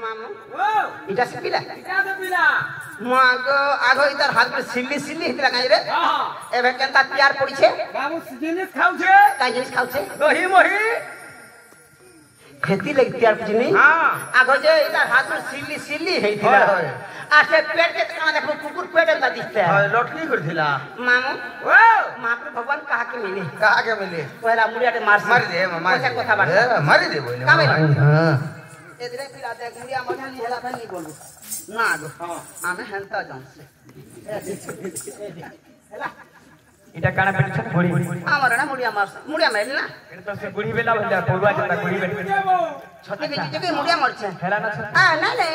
मामू ओ इटा से पिला आगो इधर हाथ में सिल्ली सिल्ली हितला काई रे एबे केनता तैयार पड़ी छे बाबू जिनिस खाउ छे काई जिनिस खाउ छे दही मोही खेती लगी तैयार पड़ी नहीं हां आगो जे इधर हाथ में सिल्ली सिल्ली हितला आसे पेट के कहां देखो कुकुर पेट अंदर दिखता है लटकी कर दिला मामू ओ महाप्रभु भगवान कहा के मिले पहला मुड़िया के मार दे मामा कथा बात मारी दे बोले का भाई हां एदरे पिला दे मुड़िया मजा नहीं हला नहीं बोलू ना आगो हां आमे हंता जाऊं से हला इटा काना पेट छ गोड़ी हमर ना मुड़िया मेल ना तो से गुड़ी बेला भला पौवा जता गुड़ी बेट छते के जगह मुड़िया मर छे हेला ना छ हां नहीं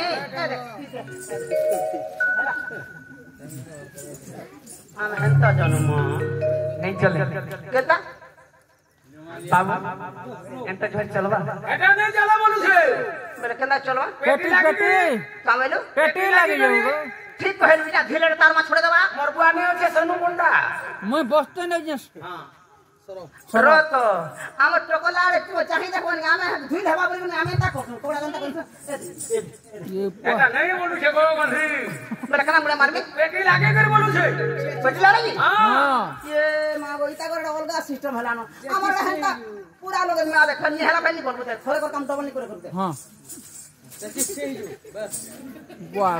हम हंता जानू मां नहीं चले केता बाबू एंत जो चलवा एटा नहीं चला बोलू छे मेरे केना चलवा पेटी कामेलो पेटी लागे जाऊंगा ठीक कहल बिना ढीले तार मा छोड़े देबा मोर बुआ नहीं होचे सनु मुंडा मैं बसते नहीं जस हां सरो तो हम टोकला रे तू चाहि देखो नि आमे धुई हवा बोली नि आमे ता कोठो तोड़ा गंता कोन ये एटा नहीं बोलू छे गो गंधी मेरे केना मुड़े मारबे पेटी लागे कर बोलू छे पेटी लागी हां ये मां गोइता कर अलगा सिस्टम हलानो हमर हंता पूरा लोग में आ देख नि हला पहली बोलबो ते थोड़े कर काम डबल नहीं करे हां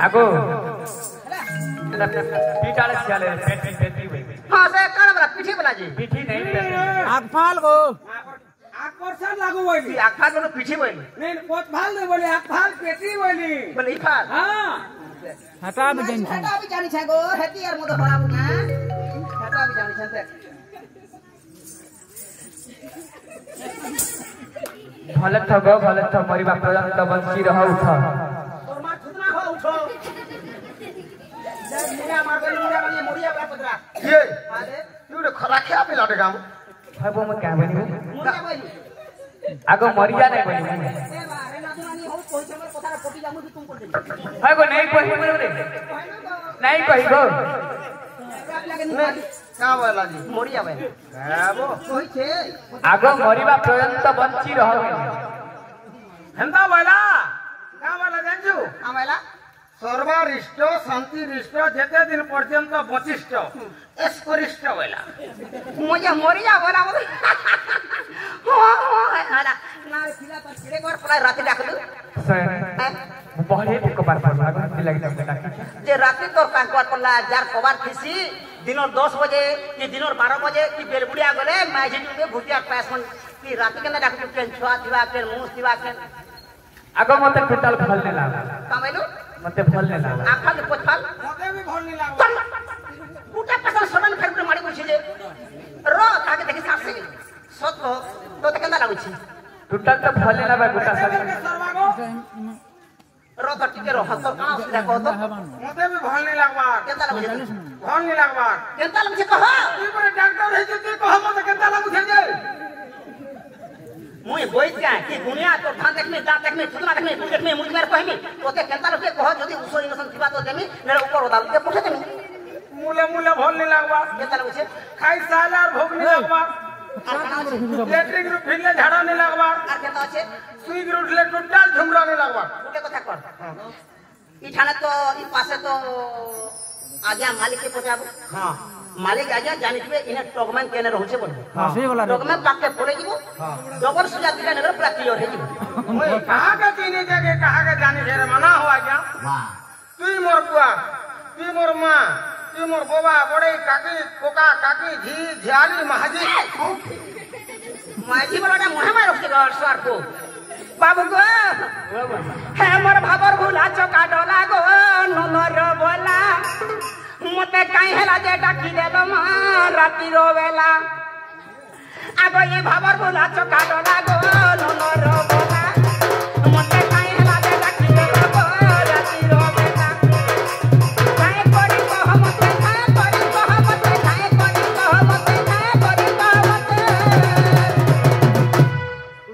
आगो पीटाले चले पेटी हां से कान बरा पीठी बना जी पीठी नहीं आग फाल गो आग परसन लागू बोली आखा बोलो पीठी बोली नहीं पोत फाल नहीं बोली आग फाल पेटी बोली बोले ई फाल हां हटा भी देन छे हटा भी जानी छे गो हेती यार मोद बड़ा बुना हटा भी जानी छे भले थगो भले थ परिवार पर्यंत बंची रह उठ तोर मां छुतना हो उठो जब मुड़िया मार गई मुड़िया बड़ा पतरा ये आदे तू रे खरा क्या पिला दे काम हबो में क्या बनी मुड़िया बोली आगो मरिया नहीं बनी ए बारे ना दुनानी हो कोई चमर पथरा कोटी जामु तुम कर दे हबो नहीं कहि रे नहीं कहि गो का बोला जी मुड़िया बोली आबो कोई छे आगो मरिबा पर्यंत बंची रह हंता बोला का बोला जानजू आमेला सर्वरिष्ट शांतिरिष्ट जेते दिन पर्यंत बचिष्ट एस्करिष्ट बोला मुझे मुड़िया बोला बोले हो हला ना खिला पर खिले कर पूरा रात डाक दू बहरे को बार बार लगी जे रात तो कांकवार पल्ला जार कबार खिसी दिनों 10 बजे कि दिनों 12 बजे कि बेलबुड़िया गले माइजी के भुतिया पैसन कि रात के ना डाक के छुआ दिवा के मुंह दिवा के आगो मते टोटल फल ने लाग कामेलो मते फल ने लाग आखा के पोछल मते भी भल नहीं लागो उटा पसन सडन फेर पे मारी बुछि जे रो ताके देखि साफ से सत को तो त केना लागु छी टोटल तो फल ने लाग गोटा सब सरवागो रो त टिके रो हत का देखो तो मते भी भल नहीं लागबा केना लागु छी भल नहीं लागबा केना लागु छी कह तू पर डॉक्टर है जे तू कह मते केता लागु छे जे मुई बोइत का कि दुनिया तो धान देखमे दांत देखमे सुतना देखमे मुई देखमे मुई मेर कहमी ओते केना लोके कह जदी उसोरी नसन थिबा तो देमी नेरे ऊपर उदाल के पुछे देमी मुले मुले भल नहीं लागबा केना लागु छी खाई साल और भोग नहीं लागबा लेट्रिन रूप फिरले झाड़ा नहीं लागबा आर केना छे सुई ग्रुट ले टोटल झुमरा नहीं लागबा उटे कथा कर ई ठाने तो ई पासे तो आज्ञा मालिक के पजाबो हां मालिक आज्ञा जानिबे इने टगमन केने रहउछे बोल हां सही बोला टगमन पाके पड़े जीवो डबल सुजा दिले नगर पूरा क्लियर हे जीवो ओए कहां का चीने जगह कहां का जाने फेरे मना हुआ क्या वाह तू मोर बुआ तू मोर मां तू मोर बाबा बड़े काकी कोका काकी झी झियारी महाजी माजी बड़ा मोहे मार रखते घर सर को बाबू गो हे मोर भाबर भुला चका डोला गो ननर बोला मते काई हेला जे डाकी देलो मा राती रोवेला आगो ये भाबर भुला चका डोला गो ननर बोला मते काई हेला जे डाकी देलो गो राती रोवेला काई कोरी कह मते काई कोरी कह मते काई कोरी कह मते काई कोरी कह मते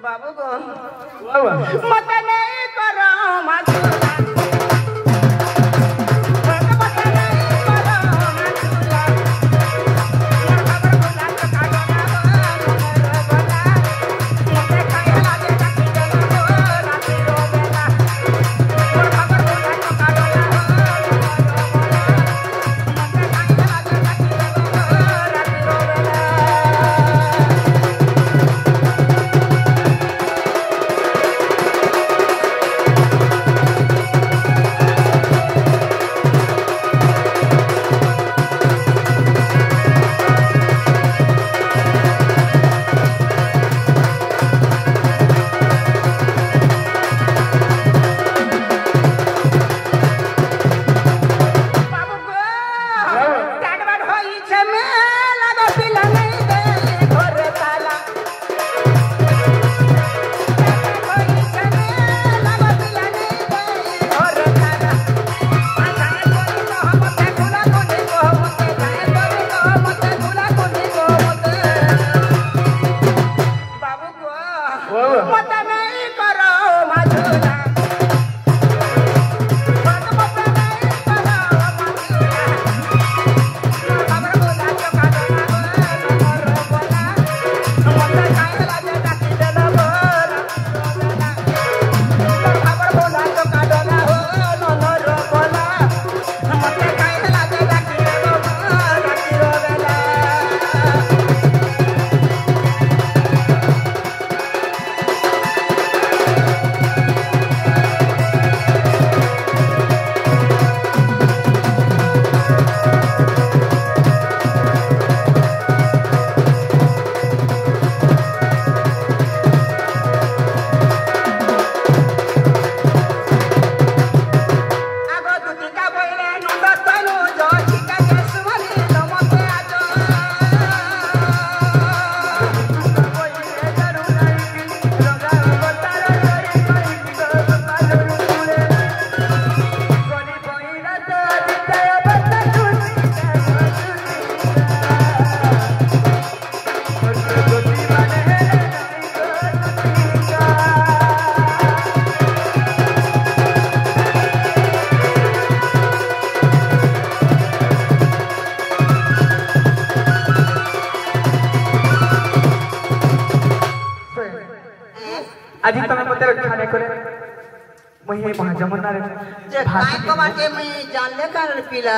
बाबू गो मते नहीं करो मधुरा मुझे महाजमुना रे जे काय को बाटे मैं जान ले कर पिला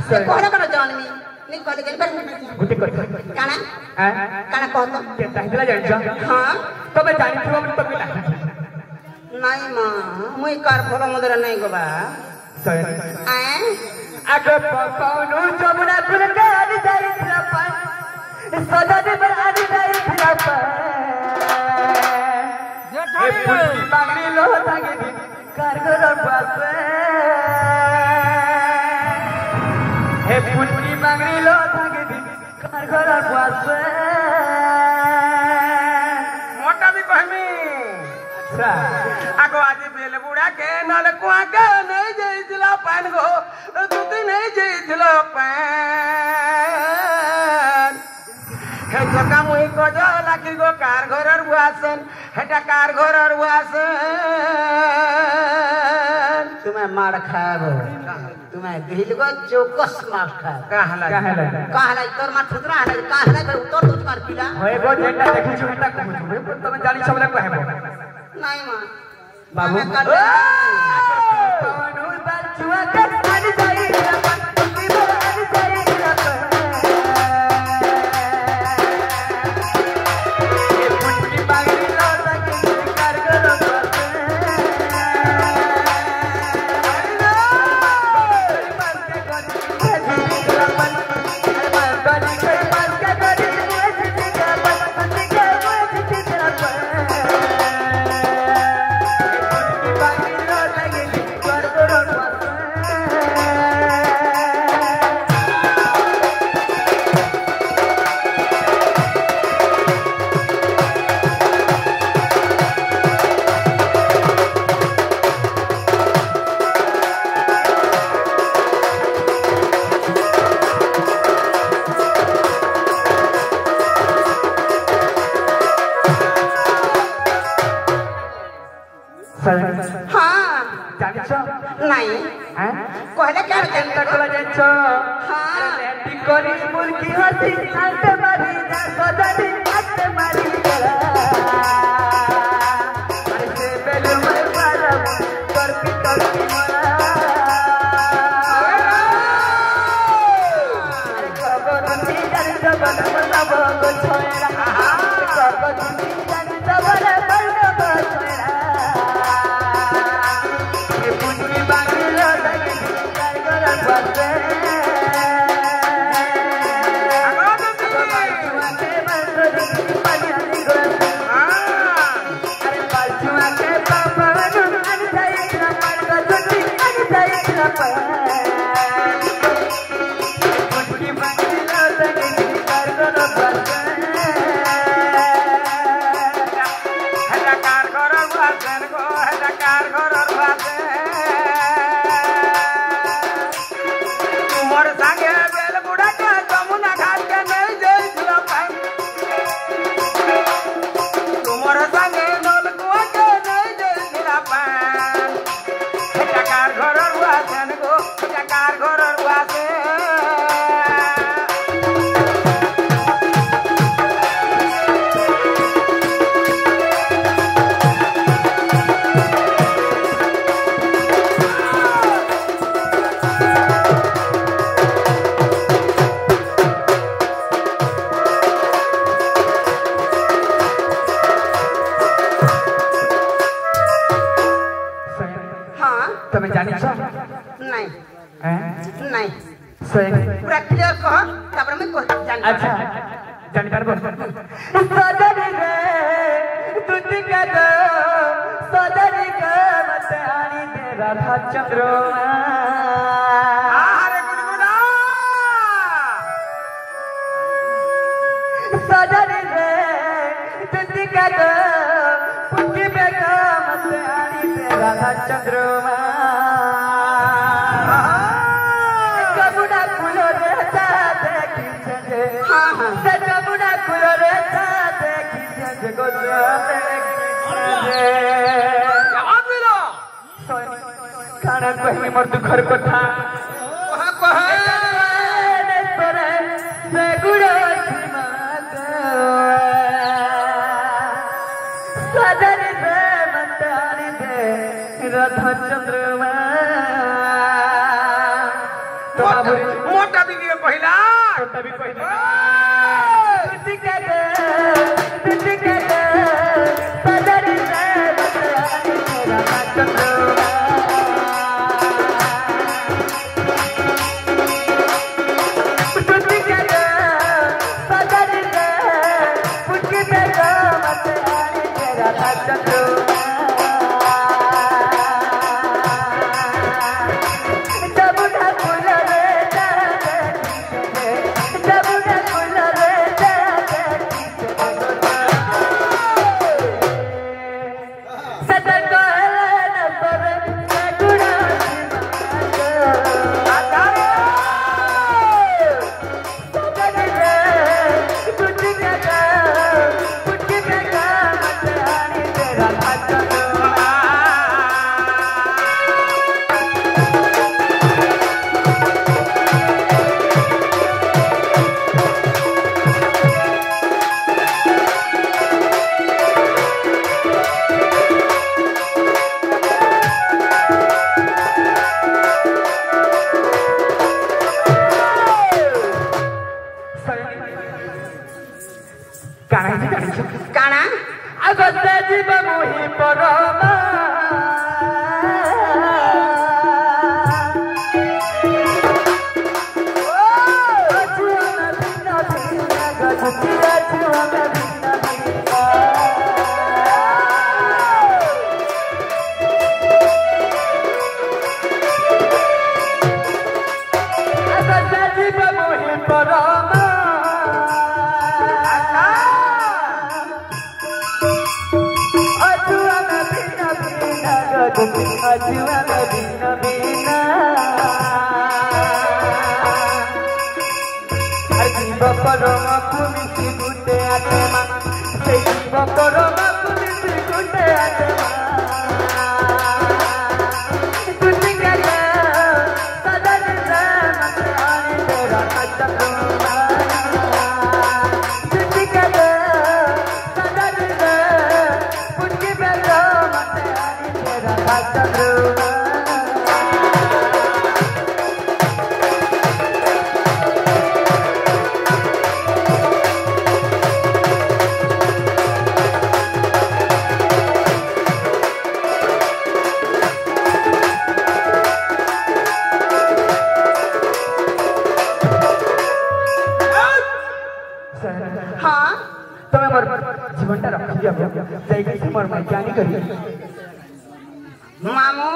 से कोहरा कर जानमी नहीं कहले के पर गुटी कर काना हैं काना कहतो के ताहिला जान हां तो मैं जानी थी हम तो मिला नहीं मां मुई कार भलो मदर नहीं गो बा सही हैं आगे पाउनु जमुना कुल के आदि जाई थपन सदा दे पर आदि जाई थपन ए पुटी बागरी लो तागे कारगर बासे हे पुटी बागरी लो तागे कारगर बासे मोटा भी कहमी सा आगो आज बेल बुढ़ा के नल कुआ के नहीं जईला पान गो दूती नहीं जईला पान हे जका मुई को जो लागी गो कार घरर बुआसन हेटा कार घरर बुआसन तुम्हें मार खाबो तुम्हें दिल को चौकस मार खाब कहला कहला तोर मार थुतरा हला कहला पर उतर तुझ मार पिला होए गो जेटा देखि छु हेटा कहू छु तमे जानी सबले कहबो नहीं मां बाबू पाउनु बचुआ के आदि जाई थपन पुटी पर आदि जाई थपन ए पुटी बागरी लो तागे कारगर बासे हां जानी छ नहीं हैं कहले क्या केंता कोला जानी छ हां लेटी करी मुर्गी हसी आते मारी जा सदानी आते मारी गला अरे से बेलु मैं पारा करती मरा अरे खबर नी जानी जबन सब को छोड़ा खबर नी जानी जबन बन को छोड़ा ये पुटी बागी लो लगे कारगर बासे तुम्हें जानी छ नहीं हैं नहीं सही पूरा क्लियर कह तब मैं को जान अच्छा जानी पारबो सदरी रे तुझी का दो सदरी का मत आनी दे राधा चंद्रमा अरे गुनगुना सदरी रे तुझी का दो पुटी बेगा मत आनी दे राधा चंद्रमा कबुना फूलो रहता देखी छे हां हां कबुना फूलो रहता देखी छे गोजो देखी जवाब मिलो खाना कहीं मर तू घर को था कह तोरे से गुड़ो सदर से मतारी दे राधा चंद्रमा मोटा दीदी पहिला तभी पहिला टूट के दे सजरी रे राधा चंद्रमा काना अगस्त्य जीव मोहि परमा अगस्त्य जीव मोहि परमा अजुआ बिना बिना जीव परम पुमिति गुटे आत्मा से जीव परम पुमिति गुटे आत्मा तुझे क्या सदन मत आने तेरा चंद्रमा तुझे क्या सदन पुण्य बेरा मत आने तेरा चंद्रमा हाँ तुम्हें मोर जीवनटा रखी दिया जाइए मोर मैजानी करी मामू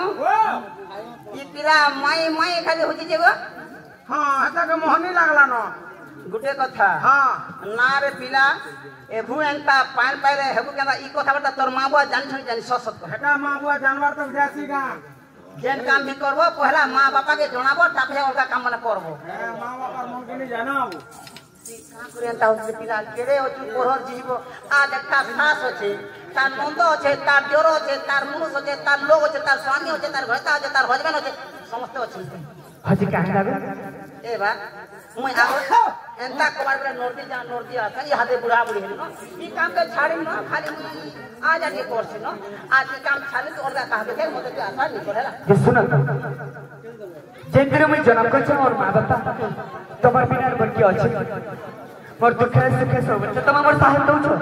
ये पिला मई खाली होची जेगो हाँ हता के मोहनी लागला न गुटे कथा हाँ ना रे पिला एभु एंता पान पाइले हेबु केना ई कथा बता तोर माँ बुआ जानी सत हेटा माँ बुआ जानवर तक जासी गा जेन काम भी करबो पहला माँ बापा के जणाबो तापे ओका काम माने करबो माँ बापा मन के नहीं जानाबो का करेंता होचे पिला केरे होची पोहर जीवो आज एकटा सास होचे तार नंद होचे तार देवर होचे तार मुनुष होचे तार लोग होचे तार स्वामी होचे तार घरता होचे तार हजबेंड होचे समस्त होचे हजी काहे लागो ए बा मुई आगो एंता कबाड़ पे नोरती आता ये हाथे बुढ़ा बुढ़ी है न ई काम के छाड़ी न खाली आज आके कोर्स न आज ई काम छाड़ी तो ओरगा कहा के मते के आसान नहीं पड़ेला ये सुन जेंद्र में जन्म को छ और माँ बापा तुम्हार बिना बन के अछि मोर दुख सुख सब तुम मोर साथ दो छ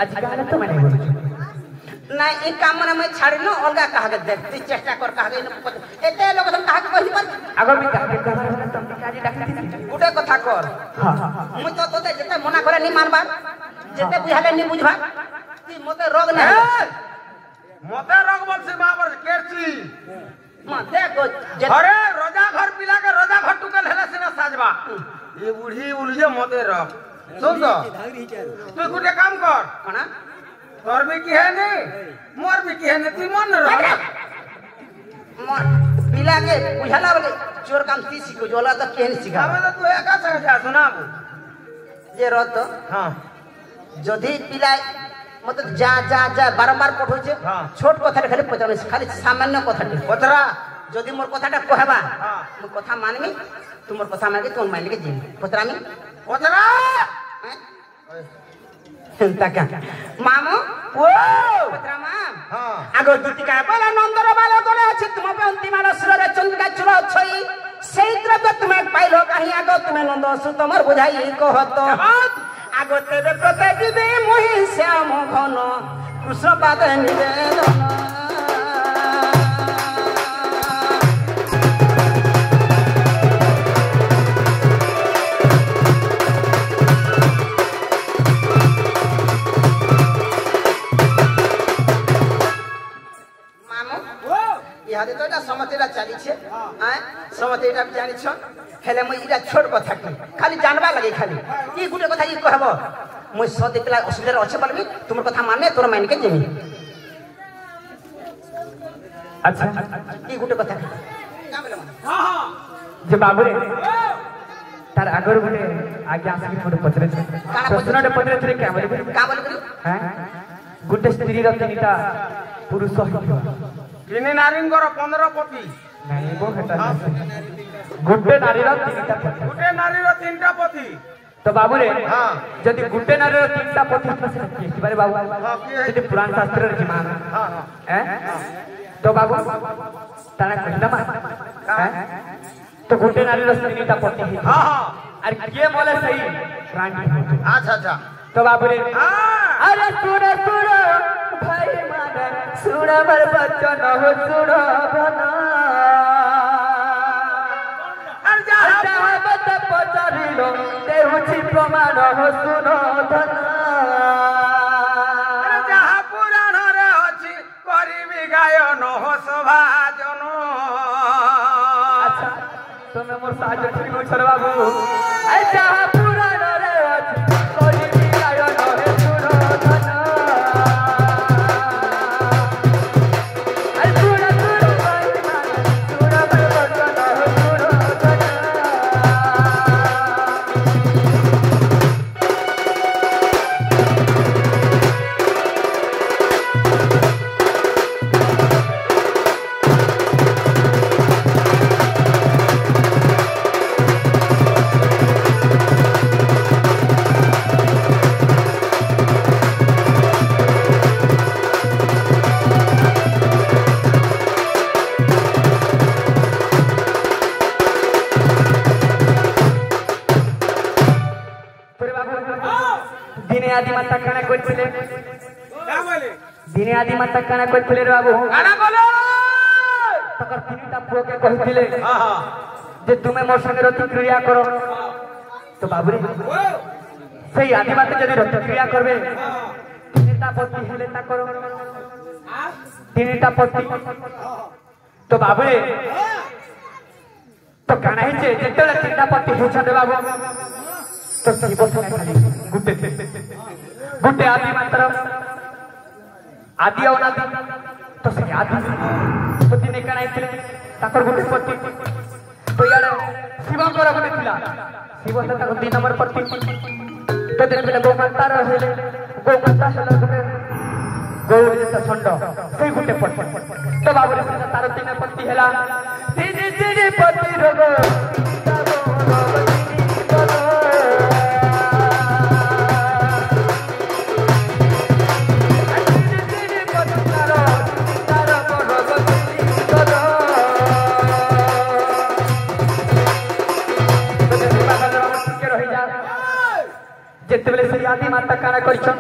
आज काहे तो मैंने बोल ना ई काम मने मैं छाड़ी न ओरगा कहा के देखती चेष्टा कर कहा के न एते लोग सब कहा के कहि पर अगर मैं कहा के तुम काजी डाकती गुटे कथा कर हां मुई तो तोते जेते मना करे नि मानबा जेते बुझाले नि बुझबा ती मते रोग न मते रोग बोलसी माँ पर केरची मां देखो अरे रोजा घर पिला के रोजा घर टुकल हेला से ना साजबा ये बूढ़ी उलझे मते रोग सुन तो तू कुटे काम कर कना तोर भी की है नहीं मोर भी की है नहीं तू मन रह पिला के बुझाला बोले चोर काम ती सिखो जोला तो केन सिखा हमें तो तू एका से जा सुनाबो जे रत हां जदी पिला मत जा जा जा बारंबार पठोचे हाँ। छोट कथा खाली पचाने खाली सामान्य कथा पतरा जदी मोर कथाटा कहबा हाँ। मो कथा मानमी तू मोर कथा मान के तोन मान के जी पतरा में पतरा ताका मामो ओ पत्रा माम हां आगो दुति का बोला नंदर बाल करे अछि तुम पे अंतिम सुर चंद्रिका चुर छई सेई द्रव्य तुम्हें पाइलो कहीं आगो तुम्हें नंद सु तमर बुझाई कहत आगो तेरे प्रत्येक दे मोहि श्याम घन कृष्ण पाद निवेदन इहादे तो समतेला चली छे समतेला जानि छ हेले म इरा छोट कथा की खाली जानबा लगे खाली ई गुटे कथा ई कहबो म सदे पेला असुविधा अछि बोलबी तुमर कथा माने तोर मान के जेमी अच्छा ई गुटे कथा हां हां जे बाबू रे तार आगर गुटे आगे आसी मोर पचरे छे प्रश्नटे पचरे छे का बोली हैं गुटे स्त्री र तीनटा पुरुष हिथिबा किने नारींगर 15 पति नहीं वो हेता गुटे नारी र तीनटा पति गुटे नारी र 3टा पति तो बाबू रे हां यदि गुटे नारी र 3टा पति से की बारे बाबू यदि पुराण शास्त्र रे जीमान हां हैं तो बाबू तारा कहला मा हैं तो गुटे नारी र 3टा पति हां हां अरे के बोले सही प्राण अच्छा अच्छा तो बाबू रे हां अरे सुन सुन भाई माने सुन मर बचन हो सुन भना अरे जा चाहत पचारिलो देहुछि प्रमाण हो सुन धना अरे जहा पुराण रे अछि करिबी गायन हो सभाजन अच्छा तुम मोर साज ठीक हो छर बाबू ऐ चाह पुराण रे अछि करिबी गायन हो सुन धना दिने आदि माता काना कोइले का बोले दिने आदि माता काना कोइले रे बाबू गाना बोलो तकर तीनटा पुओ के कहिथिले हां हां जे तुमे मोर संगे रति क्रिया करो तो बाबू रे सही आदि माता जदी रति क्रिया करबे तीनटा पति हेले ता करो तीनटा पति तो बाबू रे तो काना हे जे जेतले तीनटा पति हो छे बाबू तो शिव खाली गुटे आदि मात्र आदि अनादि तो से आदि तो दिन कणाई थिले ताकर गुटे पति तो यार शिव कर गुटे थिला शिव से ताको 3 नंबर पति तो दिन बेले गोमाता रहले गोमाता हला गुटे गौरी से छंड से गुटे पति तो बाबू रे तार 3 पति हला तीन पति रोग जेते बेले से आदि माता काना करिछन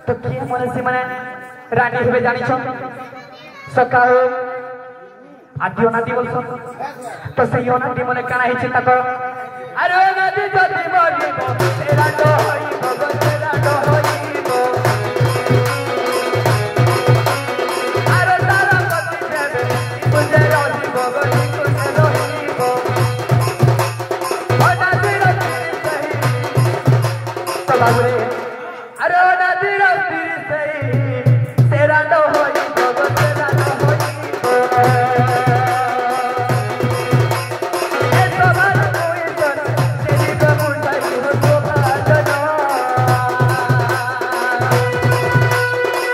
तो के मने से माने रानी हेबे जानिछन सका हो आदि अनादि बोलछन तो से अनादि मने काना हिछि ताको अरे नदी जति बगिबो तेरा तो होई भगत तेरा तो होईबो अरे तारा पति देबे तुझे रोजी भगत तुझे रोईबो अनादि रति सही तो बाबू रे अरे नदी रति सही तेरा तो होई भगत तेरा तो होईबो ए सवाल कोई कर तेरी को बुझाई हो तो भाजना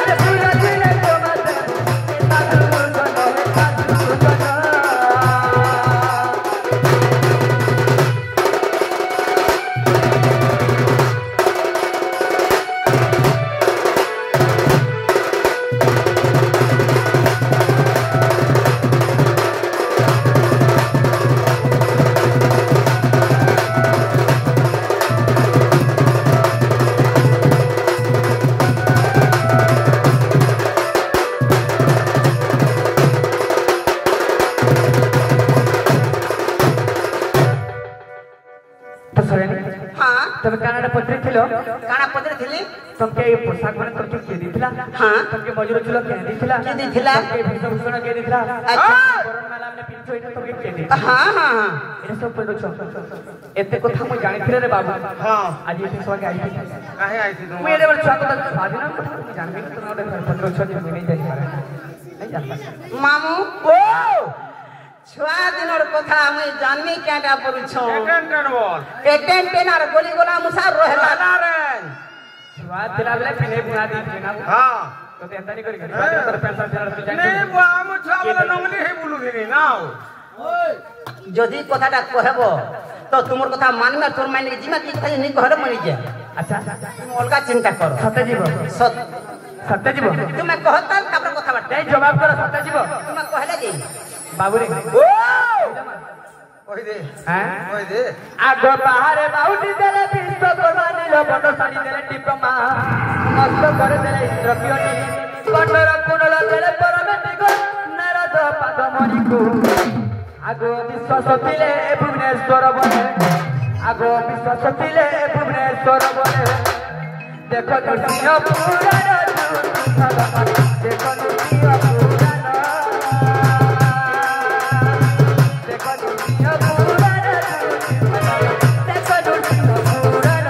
अरे पूरा दिन तो मत साधु जनो तब कानाडा पत्र थिलो काना पत्र थिली तुमके ये पोशाक बने तुमके के दिथिला हां तुमके मजूर चुलो के दिथिला तुमके भूषण के दिथिला अच्छा कोरोना माला हमने पिंचो इटा तुमके के दिथिला हां हां हां ए सब पदो छ एते कथा मु जानि थिले रे बाबू हां आज ये सब के आई थी काहे आई थी तुम मैं एडे बड़ छाको स्वाधीन कथा जानबे तो ना पत्र छ नहीं जाई पारे नहीं जानता मामू ओ छुआ दिनर कथा मैं जानमी केटा परुछो टेंशन बोल एटेंटेन आर गोली गोला मुसार रहला ना रे छुआ दिला बेले पिने बुना दी ना हां तो एता नहीं करी तर पैसा देला तू जानि नहीं बाम छुआ वाला नंगली हे बोलू दिनी नाओ যদি কথাটা কহব তো তোমার কথা মানবে তোর মাইনে জিমা কি কথা নি ঘরে মরি যায় अच्छा তুমি অলগা চিন্তা করো सत्य जीव সত सत्य जीव তুমি কহতা তারপর কথা বার্তা नहीं जवाब करो सत्य जीव তুমি কহলে যে बाबू रे ओ ओई दे हैं ओई दे आगो बाहर बाउटी देले विश्वकर्मा नीलो बड़ साड़ी देले डिप्लोमा मस्त कर देले इंद्रपियोनी कटरा कुंडल देले परमेटिक नारद पादमणि को आगो विश्वास तिले भुवनेश्वर बने आगो विश्वास तिले भुवनेश्वर बने देखो नृसिंह पुराण देखो नृसिंह पुराण देखो नृसिंह पुराण देखो नृसिंह पुराण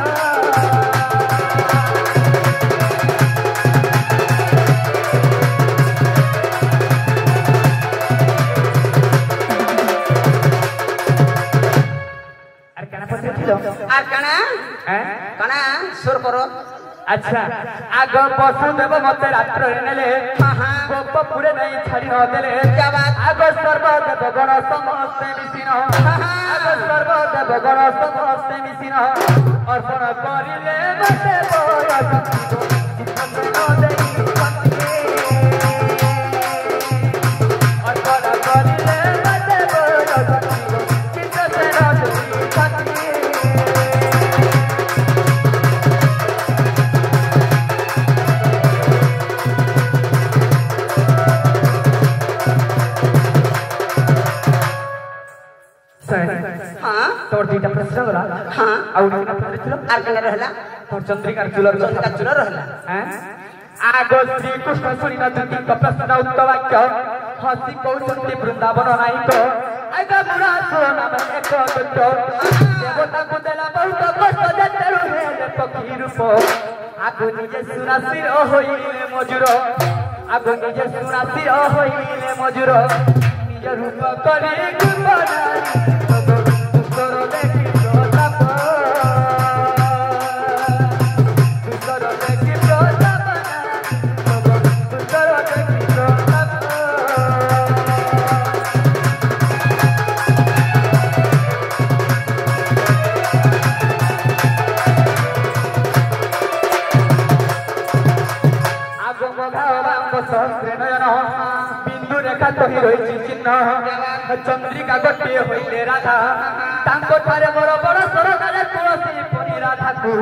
अरे कहना पड़ता है আর কানা हैं কানা সুর করো अच्छा आग बस देव मत रात्र नेले हाँ। गोप पुरे नहीं छाड़ी न देले क्या बात? आग सर्वदेव गण समस्ते मिसिन आग सर्वदेव गण समस्ते मिसिन अर्पण करिले मते बयस चित्त न देई सत्ये अर्पण करिले मते बयस चित्त न देई सत्ये হ্যাঁ তোর দুইটা প্রশ্ন গলা হ্যাঁ আর একটা প্রশ্ন ছিল আর কেন রহলা তোর চন্দ্রিকার চুলর চন্দ্রিকা চুল রহলা হ্যাঁ আগ শ্রী কৃষ্ণ শুনিনা দুটিଙ୍କ প্রশ্ন উত্তর বাক্য হসি কৌশন্তি বৃন্দাবন নায়িক আইগা মুরা নাম এক দত্ত দেবতাଙ୍କୁ দেলা বহুত কষ্ট যেতেরু হেলে পক্ষী রূপ আগ নিজে সুনাসির হইলে মজুর আগ নিজে সুনাসির হইলে মজুর নিজ রূপ করে গুণারি উত্তর দেখি প্রতাপ উত্তর দেখি প্রতাপ উত্তর দেখি প্রতাপ আগম ঘাওয়াঙ্গ সহস্রে নয়ন বিন্দু রেখা তহি রয়েছে চিহ্ন চন্দ্রিকা গোটিয়ে হইলে রাধা তাঙ্ক ঠারে বড় বড় সরদারে তুলসী পরি রাধাকু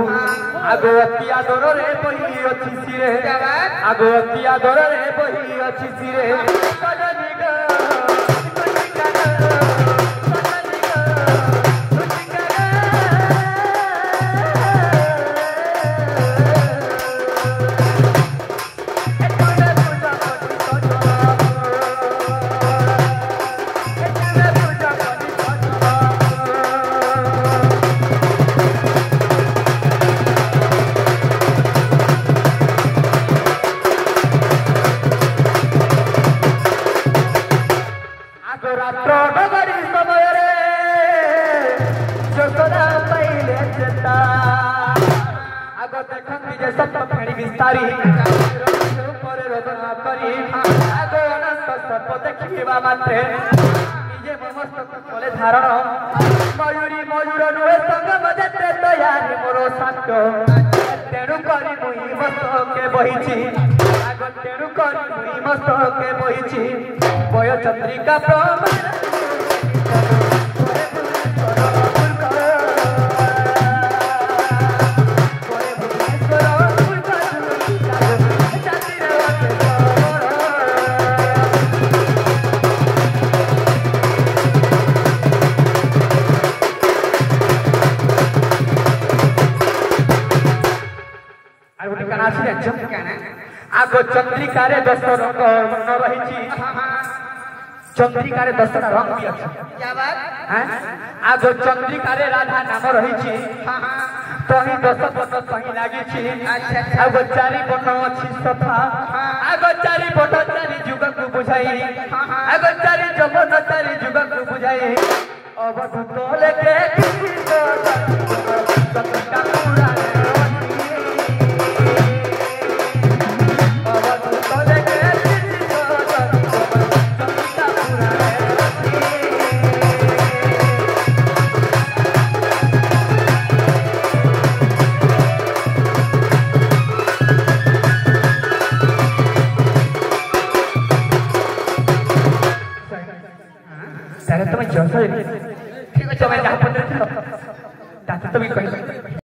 আগ অতি আদরে বহি অছি শিরে আগ অতি আদরে বহি অছি শিরে विस्तारी पर रचना करी आगो अनंत सर्प देखिबा मात्रे निजे ममस्तक कले धारण मयूरी मयूर नुहे संग बजते दयारी मोर साक्ष तेणु करी मुई मस्तके बहिछि आगो तेणु करी मुई मस्तके बहिछि बय चंद्रिका प्रमाण आगो चंद्रिकारे 10 रंग न रहिछि चंद्रिकारे 10 रंग भी अछि क्या बात हैं आगो चंद्रिकारे राधा नाम रहिछि तही 10 पट सही लागि छि आगो चारि पट अछि सफा आगो चारि पट चारि जुग को बुझाई आगो चारि जगत चारि जुग को बुझाई अवधूत लेके किसी सतका पूरा तुम्हें जैसा